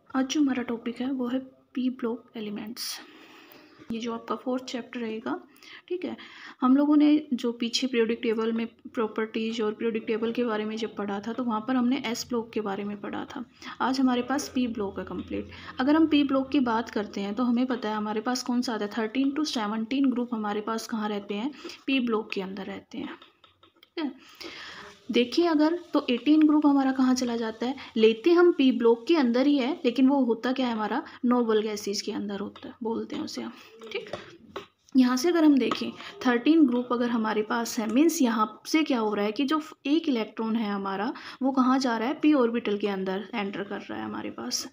आज जो हमारा टॉपिक है वो है पी ब्लॉक एलिमेंट्स। ये जो आपका 4th चैप्टर रहेगा, ठीक है। हम लोगों ने जो पीछे पीरियोडिक टेबल में प्रॉपर्टीज और पीरियोडिक टेबल के बारे में जब पढ़ा था तो वहाँ पर हमने एस ब्लॉक के बारे में पढ़ा था। आज हमारे पास पी ब्लॉक है कंप्लीट। अगर हम पी ब्लॉक की बात करते हैं तो हमें पता है हमारे पास कौन सा आता है, 13 to 17 ग्रुप हमारे पास कहाँ रहते हैं, पी ब्लॉक के अंदर रहते हैं, ठीक है। देखिए अगर तो 18 ग्रुप हमारा कहाँ चला जाता है, लेते हम पी ब्लॉक के अंदर ही है, लेकिन वो होता क्या है, हमारा नोबल गैसेज के अंदर होता है, बोलते हैं उसे हम, ठीक। यहाँ से अगर हम देखें 13 ग्रुप अगर हमारे पास है, मीन्स यहाँ से क्या हो रहा है कि जो एक इलेक्ट्रॉन है हमारा वो कहाँ जा रहा है, पी ऑर्बिटल के अंदर एंटर कर रहा है हमारे पास।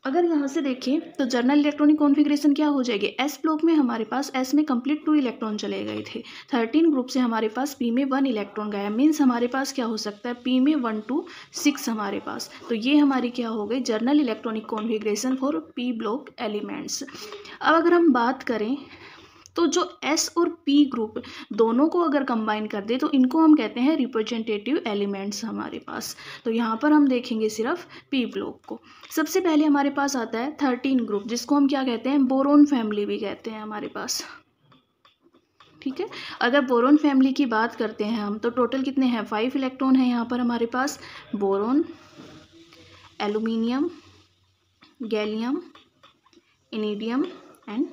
अगर यहाँ से देखें तो जर्नल इलेक्ट्रॉनिक कॉन्फ़िगरेशन क्या हो जाएगी, एस ब्लॉक में हमारे पास एस में कंप्लीट 2 इलेक्ट्रॉन चले गए थे, 13 ग्रुप से हमारे पास पी में 1 इलेक्ट्रॉन गया, मीन्स हमारे पास क्या हो सकता है, पी में 1 to 6 हमारे पास। तो ये हमारी क्या हो गई, journal electronic configuration for P block elements. अब अगर हम बात करें तो जो एस और पी ग्रुप दोनों को अगर कंबाइन कर दे तो इनको हम कहते हैं रिप्रेजेंटेटिव एलिमेंट्स हमारे पास। तो यहाँ पर हम देखेंगे सिर्फ पी ब्लॉक को। सबसे पहले हमारे पास आता है 13 ग्रुप, जिसको हम क्या कहते हैं, बोरोन फैमिली भी कहते हैं हमारे पास, ठीक है। अगर बोरोन फैमिली की बात करते हैं हम तो टोटल कितने हैं, 5 इलेक्ट्रॉन है यहाँ पर हमारे पास, boron, aluminium, gallium, indium and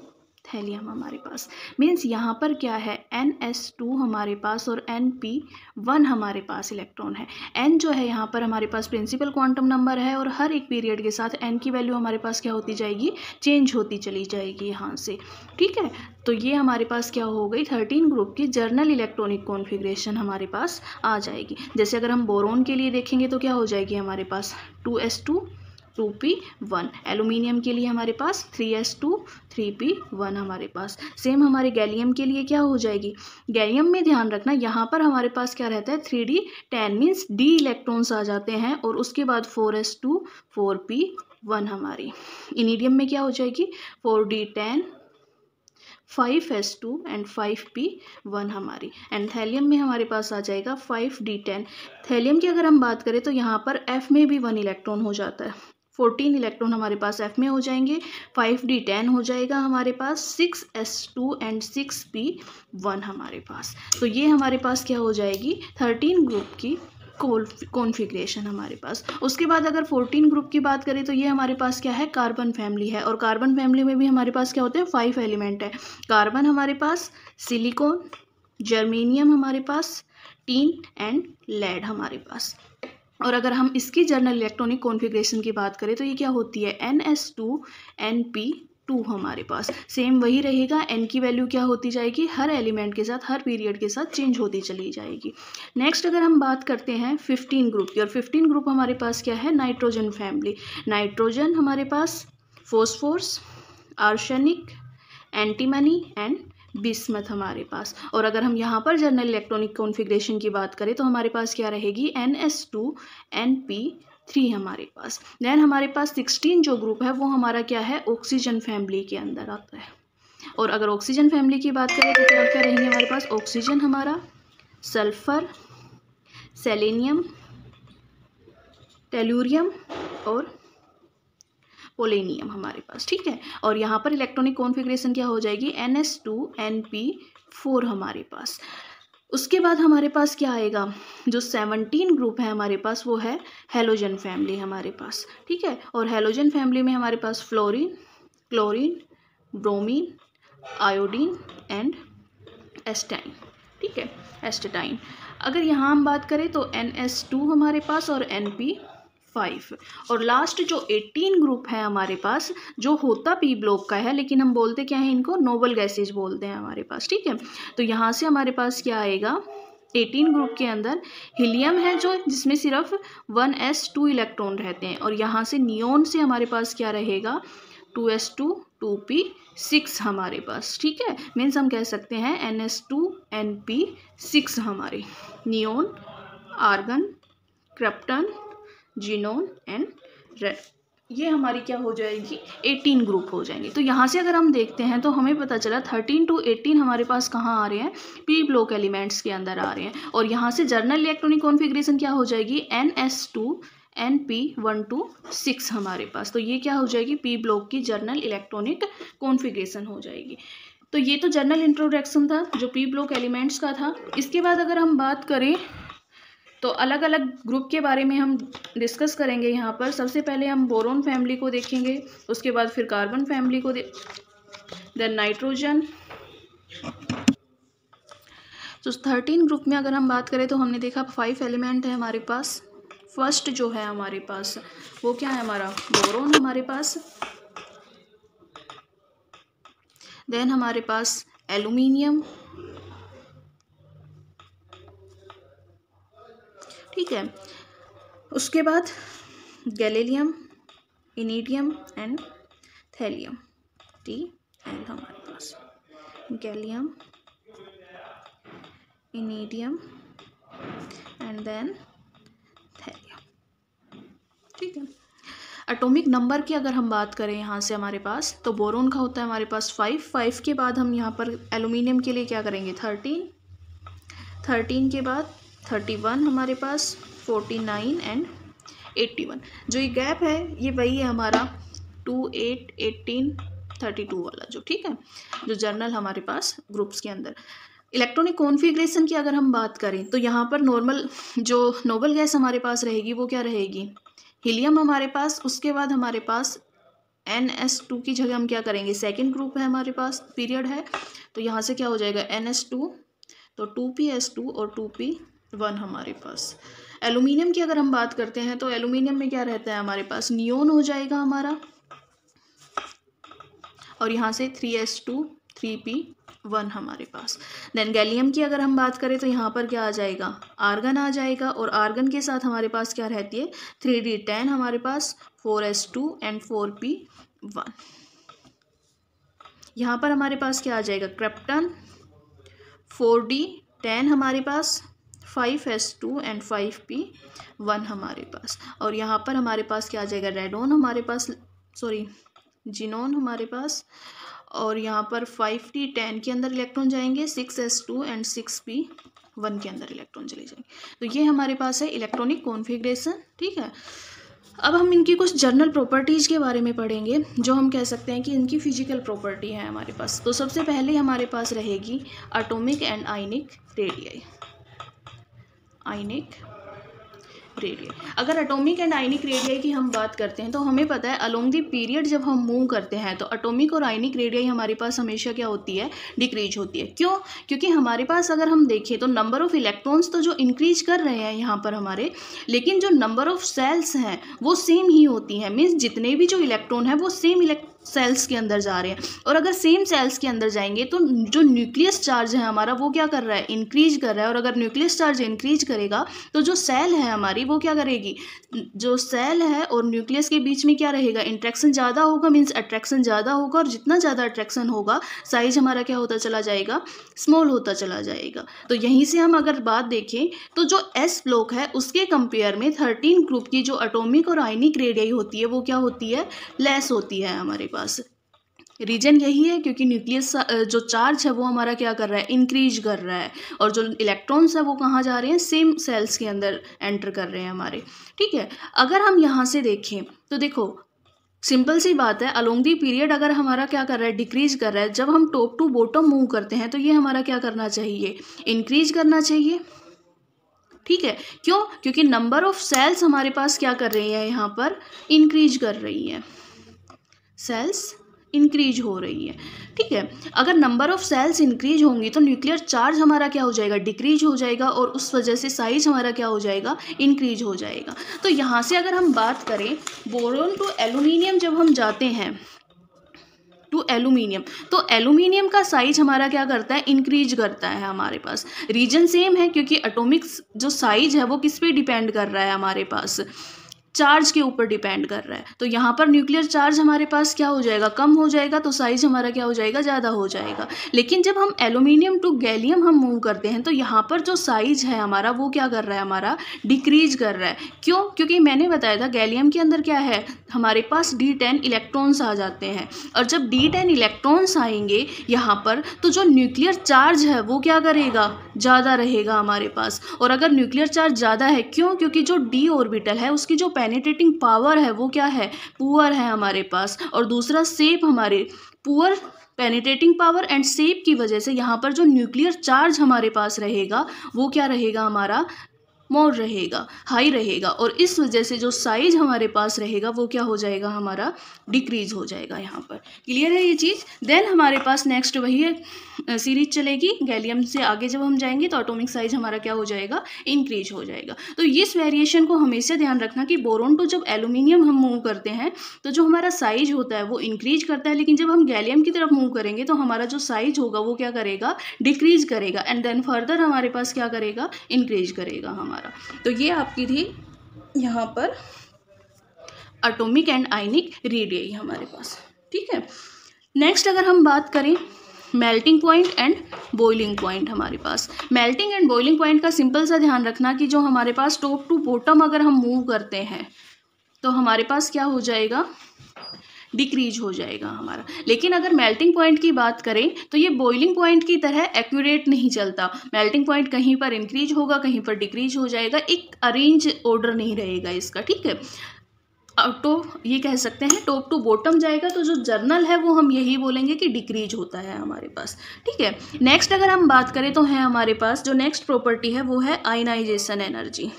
thallium हमारे पास। मीन्स यहाँ पर क्या है, NS2 हमारे पास और NP1 हमारे पास इलेक्ट्रॉन है। N जो है यहाँ पर हमारे पास प्रिंसिपल क्वांटम नंबर है और हर एक पीरियड के साथ N की वैल्यू हमारे पास क्या होती जाएगी, चेंज होती चली जाएगी यहाँ से, ठीक है। तो ये हमारे पास क्या हो गई, 13 ग्रुप की जर्नल इलेक्ट्रॉनिक कॉन्फ़िगरेशन हमारे पास आ जाएगी। जैसे अगर हम बोरोन के लिए देखेंगे तो क्या हो जाएगी हमारे पास 2s2 2p1, एल्यूमिनियम के लिए हमारे पास 3s2 3p1 हमारे पास। सेम हमारे गैलियम के लिए क्या हो जाएगी, गैलियम में ध्यान रखना यहाँ पर हमारे पास क्या रहता है, 3d10, मीन्स d इलेक्ट्रॉन्स आ जाते हैं और उसके बाद 4s2 4p1 हमारी। इनिडियम में क्या हो जाएगी, 4d10 5s2 एंड 5p1 हमारी। एंड थैलियम में हमारे पास आ जाएगा 5d10। थैलियम की अगर हम बात करें तो यहाँ पर F में भी 1 इलेक्ट्रॉन हो जाता है, 14 इलेक्ट्रॉन हमारे पास F में हो जाएंगे, 5d10 हो जाएगा हमारे पास, 6s2 एंड 6p1 हमारे पास। तो ये हमारे पास क्या हो जाएगी, 13 ग्रुप की कॉन्फ़िगरेशन हमारे पास। उसके बाद अगर 14 ग्रुप की बात करें तो ये हमारे पास क्या है, कार्बन फैमिली है, और कार्बन फैमिली में भी हमारे पास क्या होते हैं, 5 एलिमेंट है। कार्बन हमारे पास, सिलिकॉन, जर्मेनियम हमारे पास, टीन एंड लेड हमारे पास। और अगर हम इसकी जर्नल इलेक्ट्रॉनिक कॉन्फ़िगरेशन की बात करें तो ये क्या होती है, NS2 NP2 हमारे पास। सेम वही रहेगा, N की वैल्यू क्या होती जाएगी, हर एलिमेंट के साथ, हर पीरियड के साथ चेंज होती चली जाएगी। नेक्स्ट अगर हम बात करते हैं 15 ग्रुप की, और 15 ग्रुप हमारे पास क्या है, नाइट्रोजन फैमिली। नाइट्रोजन हमारे पास phosphorus, arsenic, antimony and bismuth हमारे पास। और अगर हम यहाँ पर जर्नल इलेक्ट्रॉनिक कॉन्फ़िगरेशन की बात करें तो हमारे पास क्या रहेगी, NS2 NP3 हमारे पास। देन हमारे पास 16 जो ग्रुप है वो हमारा क्या है, ऑक्सीजन फैमिली के अंदर आता है। और अगर ऑक्सीजन फैमिली की बात करें तो क्या क्या रहेंगे हमारे पास, ऑक्सीजन हमारा, सल्फर, सेलेनियम, टेलुरियम और पोलेनियम हमारे पास, ठीक है। और यहाँ पर इलेक्ट्रॉनिक कॉन्फ़िगरेशन क्या हो जाएगी, NS2 NP4 हमारे पास। उसके बाद हमारे पास क्या आएगा, जो 17 ग्रुप है हमारे पास वो है हेलोजन फैमिली हमारे पास, ठीक है। और हेलोजन फैमिली में हमारे पास fluorine, chlorine, bromine, iodine and astatine, ठीक है, एस्टेटाइन। अगर यहाँ हम बात करें तो NS2 हमारे पास और NP5। और लास्ट जो 18 ग्रुप है हमारे पास, जो होता पी ब्लॉक का है, लेकिन हम बोलते क्या है, इनको नोबल गैसेज बोलते हैं हमारे पास, ठीक है। तो यहाँ से हमारे पास क्या आएगा, 18 ग्रुप के अंदर हीलियम है जो, जिसमें सिर्फ 1s2 इलेक्ट्रॉन रहते हैं, और यहाँ से नियोन से हमारे पास क्या रहेगा, 2s2 2p6 हमारे पास, ठीक है। मीन्स हम कह सकते हैं NS2 NP6 हमारे, neon, argon, krypton, xenon and radon, ये हमारी क्या हो जाएगी, 18 ग्रुप हो जाएंगे। तो यहाँ से अगर हम देखते हैं तो हमें पता चला 13 to 18 हमारे पास कहाँ आ रहे हैं, पी ब्लॉक एलिमेंट्स के अंदर आ रहे हैं। और यहाँ से जर्नल इलेक्ट्रॉनिक कॉन्फ़िगरेशन क्या हो जाएगी, NS2 Np1 to 6 हमारे पास। तो ये क्या हो जाएगी, पी ब्लॉक की जर्नल इलेक्ट्रॉनिक कॉन्फ़िगरेशन हो जाएगी। तो ये तो जर्नल इंट्रोडक्शन था जो पी ब्लॉक एलिमेंट्स का था। इसके बाद अगर हम बात करें तो अलग अलग ग्रुप के बारे में हम डिस्कस करेंगे यहाँ पर। सबसे पहले हम बोरोन फैमिली को देखेंगे, उसके बाद फिर कार्बन फैमिली को देन नाइट्रोजन। तो 13 ग्रुप में अगर हम बात करें तो हमने देखा 5 एलिमेंट है हमारे पास। फर्स्ट जो है हमारे पास वो क्या है, हमारा बोरोन हमारे पास। देन हमारे पास एल्यूमिनियम, ठीक है। उसके बाद गैलीलियम, इनिडियम एंड थैलियम, Tl हमारे पास, gallium, indium and then thallium, ठीक है। एटॉमिक नंबर की अगर हम बात करें यहाँ से हमारे पास, तो बोरोन का होता है हमारे पास 5 के बाद हम यहाँ पर एल्यूमिनियम के लिए क्या करेंगे 13 के बाद 31 हमारे पास, 49 एंड 81। जो ये गैप है ये वही है हमारा 2, 8, 18, 32 वाला जो, ठीक है, जो जर्नल हमारे पास ग्रुप्स के अंदर। इलेक्ट्रॉनिक कॉन्फ़िगरेशन की अगर हम बात करें तो यहाँ पर नॉर्मल जो नोबल गैस हमारे पास रहेगी वो क्या रहेगी, हीलियम हमारे पास। उसके बाद हमारे पास NS2 की जगह हम क्या करेंगे, सेकेंड ग्रुप है हमारे पास, पीरियड है, तो यहाँ से क्या हो जाएगा NS2, तो 2PS2 और 2P1 हमारे पास। एल्यूमिनियम की अगर हम बात करते हैं तो एल्यूमिनियम में क्या रहता है हमारे पास, नियोन हो जाएगा हमारा, और यहाँ से 3S2 3P1 हमारे पास। देन गैलियम की अगर हम बात करें तो यहाँ पर क्या आ जाएगा, आर्गन आ जाएगा, और आर्गन के साथ हमारे पास क्या रहती है 3D10 हमारे पास, 4S2 एंड 4P1। यहाँ पर हमारे पास क्या आ जाएगा, क्रिप्टन, 4D10 हमारे पास, 5S2 एंड 5P1 हमारे पास। और यहाँ पर हमारे पास क्या आ जाएगा, रेडोन हमारे पास, सॉरी जिनोन हमारे पास, और यहाँ पर 5D10 के अंदर इलेक्ट्रॉन जाएंगे, 6S2 एंड 6P1 के अंदर इलेक्ट्रॉन चले जाएंगे। तो ये हमारे पास है इलेक्ट्रॉनिक कॉन्फ़िगरेशन, ठीक है। अब हम इनकी कुछ जर्नल प्रॉपर्टीज़ के बारे में पढ़ेंगे, जो हम कह सकते हैं कि इनकी फिजिकल प्रॉपर्टी है हमारे पास। तो सबसे पहले हमारे पास रहेगी atomic and ionic radii, ionic radii. अगर एटॉमिक एंड आयनिक रेडियाई की हम बात करते हैं तो हमें पता है अलोंग द पीरियड जब हम मूव करते हैं तो एटॉमिक और आयनिक रेडियाई हमारे पास हमेशा क्या होती है, डिक्रीज होती है। क्यों, क्योंकि हमारे पास अगर हम देखें तो नंबर ऑफ़ इलेक्ट्रॉन्स तो जो इंक्रीज कर रहे हैं यहाँ पर हमारे, लेकिन जो नंबर ऑफ़ सेल्स हैं वो सेम ही होती हैं। मीन्स जितने भी जो इलेक्ट्रॉन है वो सेम सेल्स के अंदर जा रहे हैं, और अगर सेम सेल्स के अंदर जाएंगे तो जो न्यूक्लियस चार्ज है हमारा वो क्या कर रहा है, इंक्रीज कर रहा है। और अगर न्यूक्लियस चार्ज इंक्रीज करेगा तो जो सेल है हमारी वो क्या करेगी, जो सेल है और न्यूक्लियस के बीच में क्या रहेगा, इंट्रैक्शन ज़्यादा होगा, मीन्स अट्रैक्शन ज़्यादा होगा, और जितना ज़्यादा अट्रैक्शन होगा साइज हमारा क्या होता चला जाएगा, स्मॉल होता चला जाएगा। तो यहीं से हम अगर बात देखें तो जो S ब्लॉक है उसके कंपेयर में 13 ग्रुप की जो एटॉमिक और आयनिक रेडियाई होती है वो क्या होती है, लेस होती है हमारे पास। रीजन यही है क्योंकि न्यूक्लियस जो चार्ज है वो हमारा क्या कर रहा है, इंक्रीज कर रहा है, और जो इलेक्ट्रॉन्स है वो कहाँ जा रहे हैं, सेम सेल्स के अंदर एंटर कर रहे हैं हमारे, ठीक है। अगर हम यहाँ से देखें तो देखो सिंपल सी बात है, अलोंग दी पीरियड अगर हमारा क्या कर रहा है, डिक्रीज कर रहा है, जब हम टॉप टू बॉटम मूव करते हैं तो ये हमारा क्या करना चाहिए, इंक्रीज करना चाहिए, ठीक है। क्यों, क्योंकि नंबर ऑफ सेल्स हमारे पास क्या कर रही है, यहाँ पर इंक्रीज कर रही है, सेल्स इंक्रीज हो रही है, ठीक है। अगर नंबर ऑफ सेल्स इंक्रीज होंगी तो न्यूक्लियर चार्ज हमारा क्या हो जाएगा, डिक्रीज हो जाएगा, और उस वजह से साइज हमारा क्या हो जाएगा, इंक्रीज हो जाएगा। तो यहाँ से अगर हम बात करें बोरोन टू एल्यूमिनियम जब हम जाते हैं टू एल्यूमिनियम, तो एल्यूमिनियम का साइज हमारा क्या करता है, इंक्रीज करता है हमारे पास। रीजन सेम है क्योंकि एटॉमिक जो साइज है वो किस पे डिपेंड कर रहा है, हमारे पास चार्ज के ऊपर डिपेंड कर रहा है। तो यहाँ पर न्यूक्लियर चार्ज हमारे पास क्या हो जाएगा, कम हो जाएगा, तो साइज हमारा क्या हो जाएगा, ज़्यादा हो जाएगा। लेकिन जब हम एल्यूमिनियम टू गैलियम हम मूव करते हैं तो यहाँ पर जो साइज है हमारा वो क्या कर रहा है, हमारा डिक्रीज कर रहा है। क्यों, क्योंकि मैंने बताया था गैलियम के अंदर क्या है, हमारे पास D10 इलेक्ट्रॉन्स आ जाते हैं, और जब D10 इलेक्ट्रॉन्स आएंगे यहाँ पर तो जो न्यूक्लियर चार्ज है वो क्या करेगा, ज़्यादा रहेगा हमारे पास। और अगर न्यूक्लियर चार्ज ज़्यादा है, क्यों? क्योंकि जो डी ऑर्बिटल है उसकी जो पेनिट्रेटिंग पावर है वो क्या है? पुअर है हमारे पास। और दूसरा शेप, हमारे poor penetrating power and shape की वजह से यहाँ पर जो न्यूक्लियर चार्ज हमारे पास रहेगा वो क्या रहेगा? हमारा मोर रहेगा, हाई रहेगा। और इस वजह से जो साइज हमारे पास रहेगा वो क्या हो जाएगा? हमारा डिक्रीज हो जाएगा यहाँ पर। क्लियर है ये चीज़? देन हमारे पास नेक्स्ट वही है सीरीज चलेगी। गैलियम से आगे जब हम जाएंगे तो एटॉमिक साइज हमारा क्या हो जाएगा? इंक्रीज हो जाएगा। तो इस वेरिएशन को हमेशा ध्यान रखना कि बोरोन टू जब एल्यूमिनियम हम मूव करते हैं तो जो हमारा साइज होता है वो इंक्रीज करता है, लेकिन जब हम गैलियम की तरफ मूव करेंगे तो हमारा जो साइज होगा वो क्या करेगा? डिक्रीज करेगा। एंड देन फर्दर हमारे पास क्या करेगा? इंक्रीज करेगा हमारा। तो ये आपकी थी यहाँ पर एटॉमिक एंड आयनिक रेडियस हमारे पास। ठीक है, नेक्स्ट अगर हम बात करें melting point and boiling point, हमारे पास मेल्टिंग एंड बॉइलिंग पॉइंट का सिंपल सा ध्यान रखना कि जो हमारे पास टॉप टू बॉटम अगर हम मूव करते हैं तो हमारे पास क्या हो जाएगा? डिक्रीज हो जाएगा हमारा। लेकिन अगर मेल्टिंग पॉइंट की बात करें तो ये बॉइलिंग पॉइंट की तरह एक्यूरेट नहीं चलता। मेल्टिंग पॉइंट कहीं पर इंक्रीज होगा, कहीं पर डिक्रीज हो जाएगा, एक अरेंज ऑर्डर नहीं रहेगा इसका। ठीक है, तो ये कह सकते हैं टॉप टू बॉटम जाएगा तो जो जर्नल है वो हम यही बोलेंगे कि डिक्रीज होता है हमारे पास। ठीक है, नेक्स्ट अगर हम बात करें तो है हमारे पास जो नेक्स्ट प्रॉपर्टी है वो है आयनाइजेशन एनर्जी।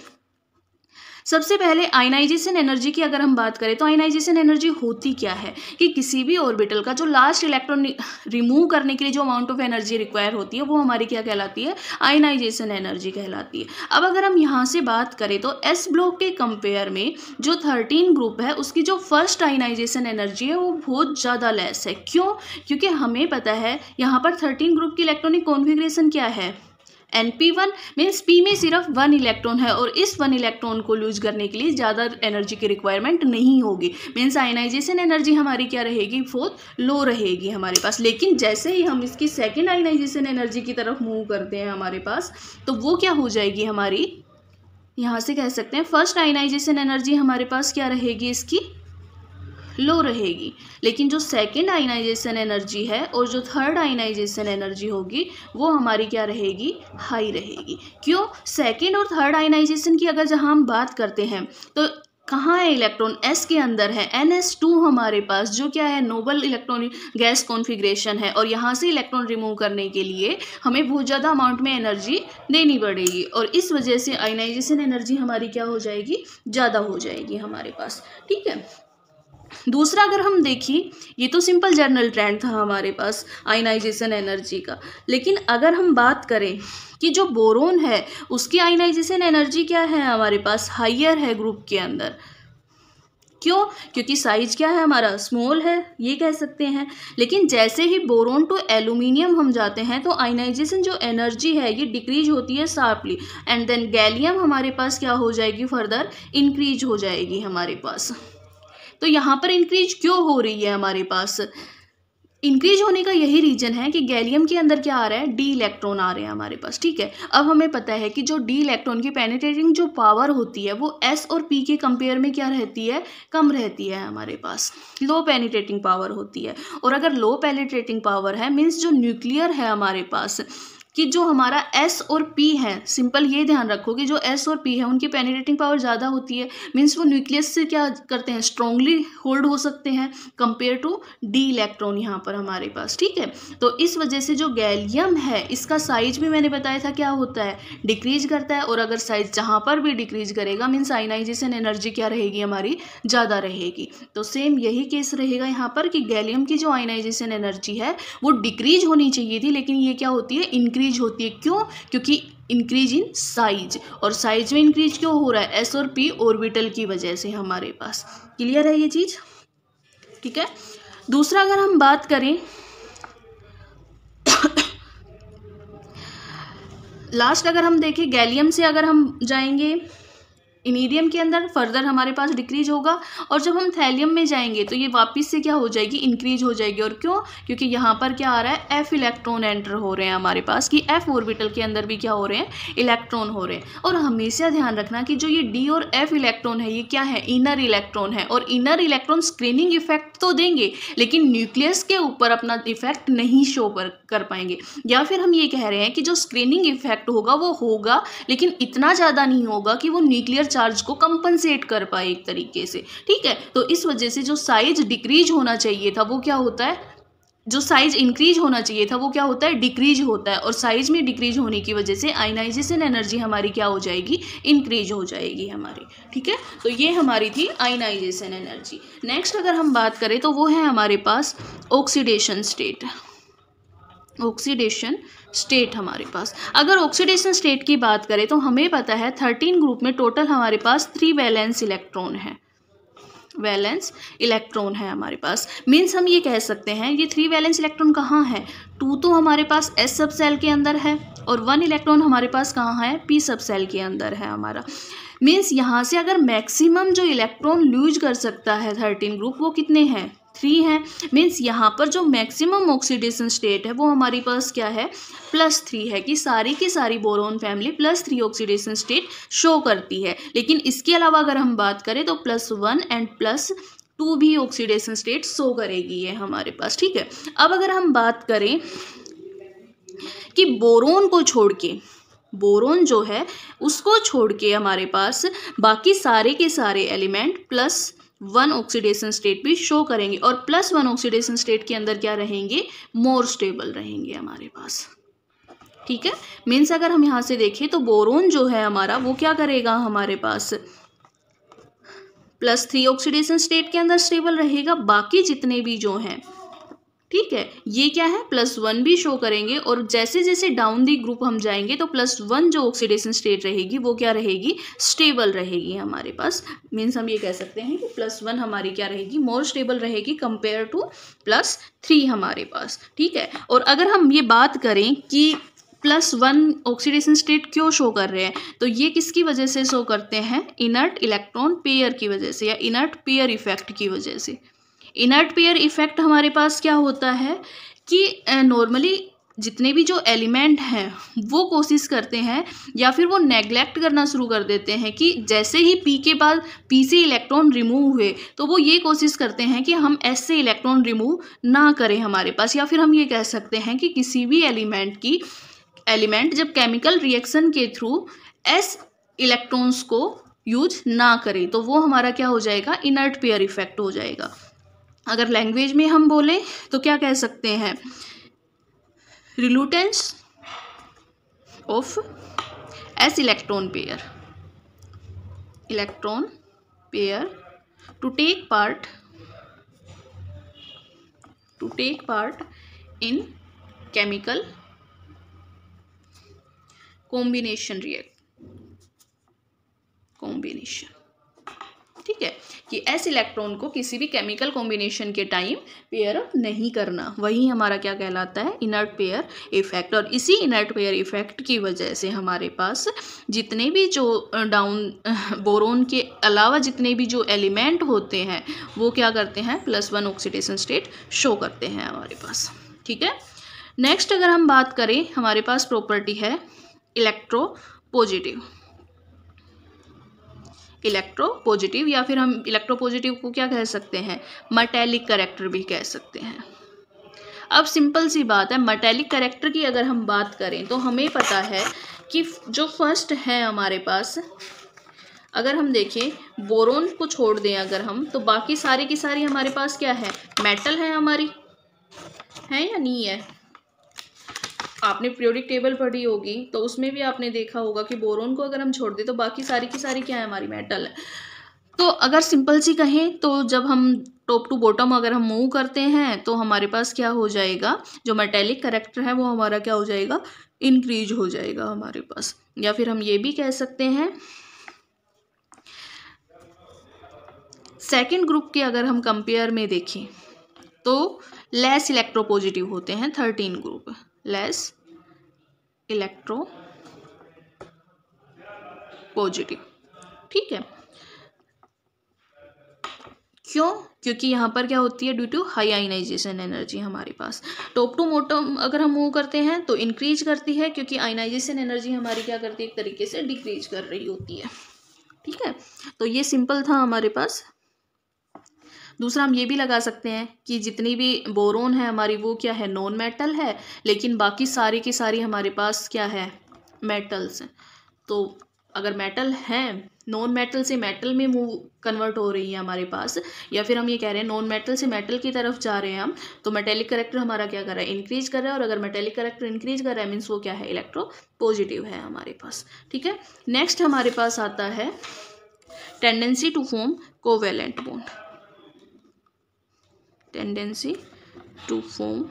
सबसे पहले आयनाइजेशन एनर्जी की अगर हम बात करें तो आयनाइजेशन एनर्जी होती क्या है कि किसी भी ऑर्बिटल का जो लास्ट इलेक्ट्रॉन रिमूव करने के लिए जो अमाउंट ऑफ एनर्जी रिक्वायर होती है वो हमारी क्या कहलाती है? आयनाइजेशन एनर्जी कहलाती है। अब अगर हम यहाँ से बात करें तो एस ब्लॉक के कंपेयर में जो 13 ग्रुप है उसकी जो फर्स्ट आयनाइजेशन एनर्जी है वो बहुत ज़्यादा लेस है। क्यों? क्योंकि हमें पता है यहाँ पर 13 ग्रुप की इलेक्ट्रॉनिक कॉन्फ़िगरेशन क्या है? NP1 मीन्स P में सिर्फ 1 इलेक्ट्रॉन है और इस 1 इलेक्ट्रॉन को लूज करने के लिए ज़्यादा एनर्जी की रिक्वायरमेंट नहीं होगी। मीन्स आयनाइजेशन एनर्जी हमारी क्या रहेगी? बहुत लो रहेगी हमारे पास। लेकिन जैसे ही हम इसकी सेकेंड आयनाइजेशन एनर्जी की तरफ मूव करते हैं हमारे पास तो वो क्या हो जाएगी? हमारी यहाँ से कह सकते हैं फर्स्ट आयनाइजेशन एनर्जी हमारे पास क्या रहेगी? इसकी लो रहेगी। लेकिन जो सेकेंड आयनाइजेशन एनर्जी है और जो थर्ड आयनाइजेशन एनर्जी होगी वो हमारी क्या रहेगी? हाई रहेगी। क्यों? सेकेंड और थर्ड आयनाइजेशन की अगर जहाँ हम बात करते हैं तो कहाँ है इलेक्ट्रॉन? S के अंदर है। NS2 हमारे पास जो क्या है? नोबल इलेक्ट्रॉनिक गैस कॉन्फ़िगरेशन है और यहाँ से इलेक्ट्रॉन रिमूव करने के लिए हमें बहुत ज़्यादा अमाउंट में एनर्जी देनी पड़ेगी और इस वजह से आयनाइजेशन एनर्जी हमारी क्या हो जाएगी? ज़्यादा हो जाएगी हमारे पास। ठीक है, दूसरा अगर हम देखें, ये तो सिंपल जनरल ट्रेंड था हमारे पास आयनाइजेशन एनर्जी का। लेकिन अगर हम बात करें कि जो बोरोन है उसकी आयनाइजेशन एनर्जी क्या है? हमारे पास हाइयर है ग्रुप के अंदर। क्यों? क्योंकि साइज क्या है हमारा? स्मॉल है, ये कह सकते हैं। लेकिन जैसे ही बोरोन टू एल्यूमिनियम हम जाते हैं तो आयनाइजेशन जो एनर्जी है ये डिक्रीज होती है शार्पली एंड देन गैलियम हमारे पास क्या हो जाएगी? फर्दर इंक्रीज हो जाएगी हमारे पास। तो यहाँ पर इंक्रीज क्यों हो रही है हमारे पास? इंक्रीज होने का यही रीजन है कि गैलियम के अंदर क्या आ रहा है? डी इलेक्ट्रॉन आ रहे हैं हमारे पास। ठीक है, अब हमें पता है कि जो डी इलेक्ट्रॉन की पेनिट्रेटिंग जो पावर होती है वो एस और पी के कंपेयर में क्या रहती है? कम रहती है हमारे पास, लो पेनिट्रेटिंग पावर होती है। और अगर लो पेनिट्रेटिंग पावर है मीन्स जो न्यूक्लियर है हमारे पास कि जो हमारा S और P है, सिंपल ये ध्यान रखो कि जो S और P है उनकी पेनिट्रेटिंग पावर ज़्यादा होती है। मीन्स वो न्यूक्लियस से क्या करते हैं? स्ट्रांगली होल्ड हो सकते हैं कंपेयर टू डी इलेक्ट्रॉन यहाँ पर हमारे पास। ठीक है, तो इस वजह से जो गैलियम है इसका साइज भी मैंने बताया था क्या होता है? डिक्रीज करता है। और अगर साइज जहाँ पर भी डिक्रीज करेगा मीन्स आयनाइजेशन एनर्जी क्या रहेगी? हमारी ज़्यादा रहेगी। तो सेम यही केस रहेगा यहाँ पर कि गैलियम की जो आयनाइजेशन एनर्जी है वो डिक्रीज होनी चाहिए थी, लेकिन ये क्या होती है? इंक्रीज होती है। क्यों? क्योंकि इंक्रीज इन साइज, और साइज में इंक्रीज क्यों हो रहा है? एस और पी ऑर्बिटल की वजह से हमारे पास। क्लियर है ये चीज? ठीक है, दूसरा अगर हम बात करें लास्ट अगर हम देखें गैलियम से अगर हम जाएंगे इनिडियम के अंदर फर्दर हमारे पास डिक्रीज होगा, और जब हम थैलियम में जाएंगे तो ये वापस से क्या हो जाएगी, इंक्रीज हो जाएगी। और क्यों? क्योंकि यहाँ पर क्या आ रहा है, एफ इलेक्ट्रॉन एंटर हो रहे हैं हमारे पास, कि एफ ऑर्बिटल के अंदर भी क्या हो रहे हैं, इलेक्ट्रॉन हो रहे हैं। और हमेशा ध्यान रखना कि जो ये डी और एफ इलेक्ट्रॉन है ये क्या है, इनर इलेक्ट्रॉन है, और इनर इलेक्ट्रॉन स्क्रीनिंग इफेक्ट तो देंगे लेकिन न्यूक्लियस के ऊपर अपना इफेक्ट नहीं शो कर पाएंगे। या फिर हम ये कह रहे हैं कि जो स्क्रीनिंग इफेक्ट होगा वो होगा लेकिन इतना ज़्यादा नहीं होगा कि वो न्यूक्लियर चार्ज को कंपनसेट कर पाए एक तरीके से, ठीक है। तो इस वजह से जो साइज डिक्रीज होना चाहिए था वो क्या होता है, जो साइज इंक्रीज होना चाहिए था वो क्या होता है, डिक्रीज होता है। और साइज में डिक्रीज होने की वजह से आयनाइजेशन एनर्जी हमारी क्या हो जाएगी, इंक्रीज हो जाएगी हमारी, ठीक है। तो ये हमारी थी आयनाइजेशन एनर्जी। नेक्स्ट अगर हम बात करें तो वो है हमारे पास ऑक्सीडेशन स्टेट। ऑक्सीडेशन स्टेट हमारे पास, अगर ऑक्सीडेशन स्टेट की बात करें तो हमें पता है 13 ग्रुप में टोटल हमारे पास 3 वैलेंस इलेक्ट्रॉन है, वैलेंस इलेक्ट्रॉन है हमारे पास। मीन्स हम ये कह सकते हैं ये 3 वैलेंस इलेक्ट्रॉन कहाँ है, 2 तो हमारे पास एस सब सेल के अंदर है और 1 इलेक्ट्रॉन हमारे पास कहाँ है, पी सब सेल के अंदर है हमारा। मीन्स यहाँ से अगर मैक्सिमम जो इलेक्ट्रॉन लूज कर सकता है 13 ग्रुप वो कितने हैं, 3 हैं। मीन्स यहाँ पर जो मैक्सिमम ऑक्सीडेशन स्टेट है वो हमारे पास क्या है, +3 है, कि सारी की सारी boron family +3 oxidation state show करती है। लेकिन इसके अलावा अगर हम बात करें तो +1 एंड +2 भी ऑक्सीडेशन स्टेट शो करेगी ये हमारे पास, ठीक है। अब अगर हम बात करें कि बोरोन को छोड़ के, बोरोन जो है उसको छोड़ के हमारे पास बाकी सारे के सारे एलिमेंट +1 ऑक्सीडेशन स्टेट भी शो करेंगे, और +1 ऑक्सीडेशन स्टेट के अंदर क्या रहेंगे, मोर स्टेबल रहेंगे हमारे पास, ठीक है। मीन्स अगर हम यहाँ से देखें तो बोरोन जो है हमारा वो क्या करेगा, हमारे पास +3 ऑक्सीडेशन स्टेट के अंदर स्टेबल रहेगा, बाकी जितने भी जो हैं, ठीक है, ये क्या है, +1 भी शो करेंगे। और जैसे जैसे डाउन दी ग्रुप हम जाएंगे तो +1 जो ऑक्सीडेशन स्टेट रहेगी वो क्या रहेगी, स्टेबल रहेगी हमारे पास। मीन्स हम ये कह सकते हैं कि +1 हमारी क्या रहेगी, मोर स्टेबल रहेगी कंपेयर टू +3 हमारे पास, ठीक है। और अगर हम ये बात करें कि +1 ऑक्सीडेशन स्टेट क्यों शो कर रहे हैं, तो ये किसकी वजह से शो करते हैं, इनर्ट इलेक्ट्रॉन पेयर की वजह से या इनर्ट पेयर इफेक्ट की वजह से। इनर्ट पेयर इफेक्ट हमारे पास क्या होता है कि नॉर्मली जितने भी जो एलिमेंट हैं वो कोशिश करते हैं या फिर वो नेग्लेक्ट करना शुरू कर देते हैं कि जैसे ही पी के बाद पी से इलेक्ट्रॉन रिमूव हुए तो वो ये कोशिश करते हैं कि हम एस से इलेक्ट्रॉन रिमूव ना करें हमारे पास। या फिर हम ये कह सकते हैं कि किसी भी एलिमेंट जब केमिकल रिएक्शन के थ्रू एस इलेक्ट्रॉन्स को यूज ना करें तो वो हमारा क्या हो जाएगा, इनर्ट पेयर इफेक्ट हो जाएगा। अगर लैंग्वेज में हम बोले तो क्या कह सकते हैं, reluctance of s electron pair to take part in chemical combination, ठीक है, कि एस इलेक्ट्रॉन को किसी भी केमिकल कॉम्बिनेशन के टाइम पेयर अप नहीं करना, वही हमारा क्या कहलाता है, इनर्ट पेयर इफेक्ट। और इसी इनर्ट पेयर इफेक्ट की वजह से हमारे पास जितने भी जो बोरोन के अलावा जितने भी जो एलिमेंट होते हैं वो क्या करते हैं, +1 ऑक्सीडेशन स्टेट शो करते हैं हमारे पास, ठीक है। नेक्स्ट अगर हम बात करें, हमारे पास प्रॉपर्टी है इलेक्ट्रोपॉजिटिव, या फिर हम इलेक्ट्रोपॉजिटिव को क्या कह सकते हैं, मेटेलिक कैरेक्टर भी कह सकते हैं। अब सिंपल सी बात है, मेटेलिक कैरेक्टर की अगर हम बात करें तो हमें पता है कि जो फर्स्ट है हमारे पास, अगर हम देखें बोरोन को छोड़ दें अगर हम, तो बाकी सारी की सारी हमारे पास क्या है, मेटल है हमारी, है या नहीं है। आपने पीरियोडिक टेबल पढ़ी होगी तो उसमें भी आपने देखा होगा कि बोरोन को अगर हम छोड़ दें तो बाकी सारी की सारी क्या है, हमारी मेटल है। तो अगर सिंपल सी कहें तो जब हम टॉप टू बॉटम अगर हम मूव करते हैं तो हमारे पास क्या हो जाएगा, जो मेटेलिक कैरेक्टर है वो हमारा क्या हो जाएगा, इंक्रीज हो जाएगा हमारे पास। या फिर हम ये भी कह सकते हैं सेकेंड ग्रुप के अगर हम कंपेयर में देखें तो लेस इलेक्ट्रोपॉजिटिव होते हैं 13 ग्रुप, लेस इलेक्ट्रोपॉजिटिव, ठीक है, क्यों? क्योंकि यहाँ पर क्या होती है, due to high ionization energy हमारे पास। टॉप टू बॉटम अगर हम मूव करते हैं तो इंक्रीज करती है, क्योंकि आयनाइजेशन एनर्जी हमारी क्या करती है, एक तरीके से डिक्रीज कर रही होती है। ठीक है, तो ये सिंपल था हमारे पास। दूसरा हम ये भी लगा सकते हैं कि जितनी भी बोरोन है हमारी वो क्या है, नॉन मेटल है, लेकिन बाकी सारी की सारी हमारे पास क्या है, मेटल्स हैं। तो अगर मेटल हैं, नॉन मेटल से मेटल में मूव कन्वर्ट हो रही है हमारे पास, या फिर हम ये कह रहे हैं नॉन मेटल से मेटल की तरफ जा रहे हैं हम, तो मेटेलिक करेक्टर हमारा क्या कर रहा है, इंक्रीज कर रहा है। और अगर मेटेलिक करेक्टर इंक्रीज कर रहा है मीन्स वो क्या है, इलेक्ट्रो पॉजिटिव है हमारे पास। ठीक है, नेक्स्ट हमारे पास आता है tendency to form covalent bond. Tendency to form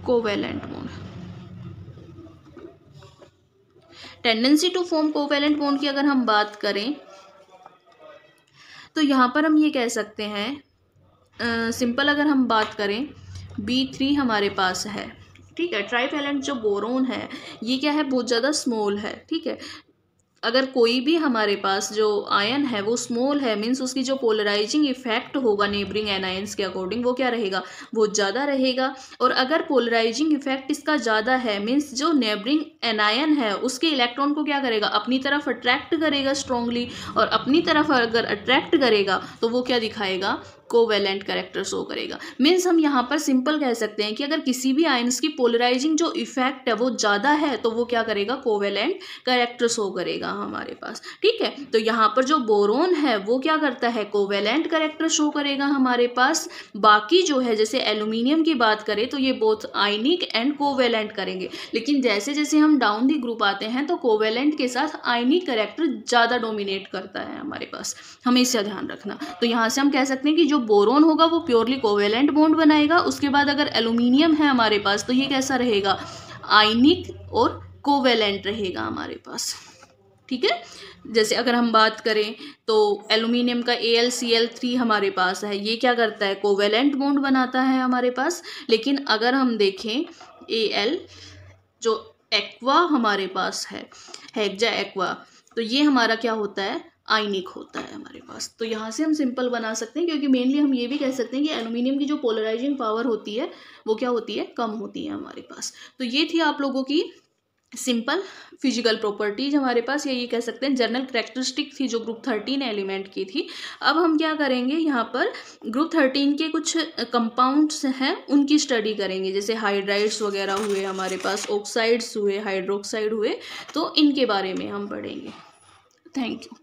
covalent bond. Tendency to form covalent bond की अगर हम बात करें तो यहाँ पर हम ये कह सकते हैं, सिंपल अगर हम बात करें, B3 हमारे पास है। ठीक है, ट्राइवैलेंट जो बोरोन है ये क्या है, बहुत ज़्यादा स्मॉल है। ठीक है, अगर कोई भी हमारे पास जो आयन है वो स्मॉल है मीन्स उसकी जो पोलराइजिंग इफेक्ट होगा नेबरिंग एनायंस के अकॉर्डिंग वो क्या रहेगा, बहुत ज़्यादा रहेगा। और अगर पोलराइजिंग इफेक्ट इसका ज़्यादा है मीन्स जो नेबरिंग एनायन है उसके इलेक्ट्रॉन को क्या करेगा, अपनी तरफ अट्रैक्ट करेगा स्ट्रांगली, और अपनी तरफ अगर अट्रैक्ट करेगा तो वो क्या दिखाएगा, कोवेलेंट कैरेक्टर शो करेगा। मीन्स हम यहाँ पर सिंपल कह सकते हैं कि अगर किसी भी आयन्स की पोलराइजिंग जो इफेक्ट है वो ज़्यादा है तो वो क्या करेगा, कोवेलेंट कैरेक्टर शो करेगा हमारे पास। ठीक है, तो यहाँ पर जो बोरोन है वो क्या करता है, कोवेलेंट कैरेक्टर शो करेगा हमारे पास। बाकी जो है जैसे एल्यूमिनियम की बात करें तो ये बोथ आयनिक एंड कोवेलेंट करेंगे, लेकिन जैसे जैसे हम डाउन दी ग्रुप आते हैं तो कोवेलेंट के साथ आयनिक कैरेक्टर ज़्यादा डोमिनेट करता है हमारे पास, हमेशा ध्यान रखना। तो यहाँ से हम कह सकते हैं कि जो बोरोन होगा वो प्योरली कोवेलेंट बॉन्ड बनाएगा। उसके बाद अगर एल्यूमिनियम है हमारे पास तो ये कैसा रहेगा, आयनिक और कोवेलेंट रहेगा हमारे पास। ठीक है, जैसे अगर हम बात करें तो एल्यूमिनियम का AlCl3 हमारे पास है, ये क्या करता है, कोवेलेंट बॉन्ड बनाता है हमारे पास। लेकिन अगर हम देखें Al जो एक्वा हमारे पास है, हेक्सा एक्वा, तो ये हमारा क्या होता है, आयनिक होता है हमारे पास। तो यहाँ से हम सिंपल बना सकते हैं, क्योंकि मेनली हम ये भी कह सकते हैं कि एल्यूमिनियम की जो पोलराइजिंग पावर होती है वो क्या होती है, कम होती है हमारे पास। तो ये थी आप लोगों की सिंपल फिजिकल प्रॉपर्टीज हमारे पास, ये कह सकते हैं जनरल कैरेक्टरिस्टिक थी जो ग्रुप 13 एलिमेंट की थी। अब हम क्या करेंगे, यहाँ पर ग्रुप 13 के कुछ कंपाउंड्स हैं उनकी स्टडी करेंगे, जैसे हाइड्राइड्स वगैरह हुए हमारे पास, ऑक्साइड्स हुए, हाइड्रोक्साइड हुए, तो इनके बारे में हम पढ़ेंगे। Thank you.